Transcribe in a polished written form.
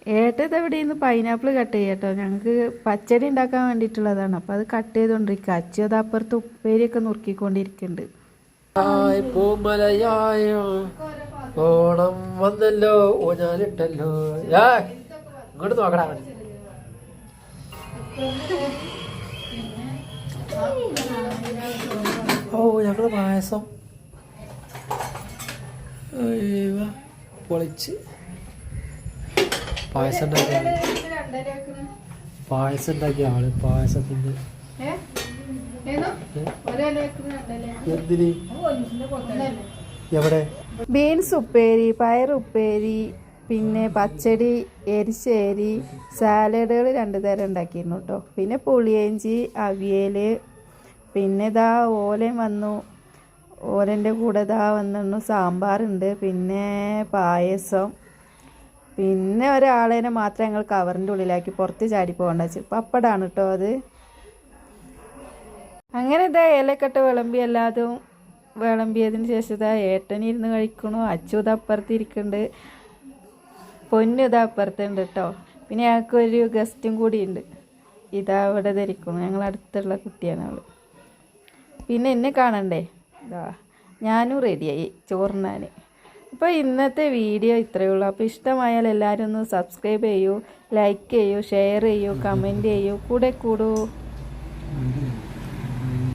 ഏട്ടത് എവിടെ നിന്ന് pineapple cut ചെയ്യട്ടോ. ഞങ്ങൾക്ക് പച്ചടി ഉണ്ടാക്കാൻ വേണ്ടിയിട്ടുള്ളതാണ്. അപ്പം അത് കട്ട് ചെയ്തുകൊണ്ടിരിക്കുക. അച്ചു അത് അപ്പുറത്ത് ഉപ്പേരിയൊക്കെ നുറുക്കിക്കൊണ്ടിരിക്കുന്നുണ്ട്. ഓണം വന്നല്ലോ ഊഞ്ഞാലിട്ടല്ലോ. ഇങ്ങോട്ട് നോക്കടാ. ഓ ഞങ്ങള് പായസം പൊളിച്ച് പായസം ഉണ്ടാക്കിയ ആള് പായസത്തിന്റെ എന്തിന് എവിടെ ബീൻസ് ഉപ്പേരി, പയർ ഉപ്പേരി, പിന്നെ പച്ചടി, എരിശ്ശേരി, സാലഡുകൾ 2 തരം ഉണ്ടാക്കിയിരുന്നു കേട്ടോ. പിന്നെ പുളിയഞ്ചി, അവിയൽ, പിന്നെ ഇതാ ഓലയും വന്നു. ഓലൻ്റെ കൂടെ ഇതാ വന്നു സാമ്പാറുണ്ട്, പിന്നെ പായസം, പിന്നെ ഒരാളേനെ മാത്രം ഞങ്ങൾ കവറിൻ്റെ ഉള്ളിലാക്കി പുറത്ത് ചാടി പോകേണ്ട വെച്ചു. പപ്പടാണ് കേട്ടോ അത്. അങ്ങനെ ഇതാ ഇലക്കട്ട് വിളമ്പിയല്ലാതും വിളമ്പിയതിന് ശേഷം ഇതാ ഏട്ടനിരുന്ന് കഴിക്കണു. അച്ചു ഇത് അപ്പുറത്തിരിക്കുന്നുണ്ട്, പൊന്നു ഇതാ അപ്പുറത്തുണ്ട് കേട്ടോ. പിന്നെ ഞങ്ങൾക്കൊരു ഗസ്റ്റും കൂടി ഉണ്ട്. ഇതാ ഇവിടെ ധരിക്കണം, ഞങ്ങൾ അടുത്തുള്ള കുട്ടിയാണ് അവൾ. പിന്നെ എന്നെ കാണണ്ടേ, ഇതാ ഞാനും റെഡിയായി ചോറിനാൻ. അപ്പോൾ ഇന്നത്തെ വീഡിയോ ഇത്രയേ ഉള്ളൂ. അപ്പോൾ ഇഷ്ടമായാൽ എല്ലാവരും ഒന്ന് സബ്സ്ക്രൈബ് ചെയ്യൂ, ലൈക്ക് ചെയ്യൂ, ഷെയർ ചെയ്യൂ, കമൻറ്റ് ചെയ്യൂ, കൂടെ കൂടൂ.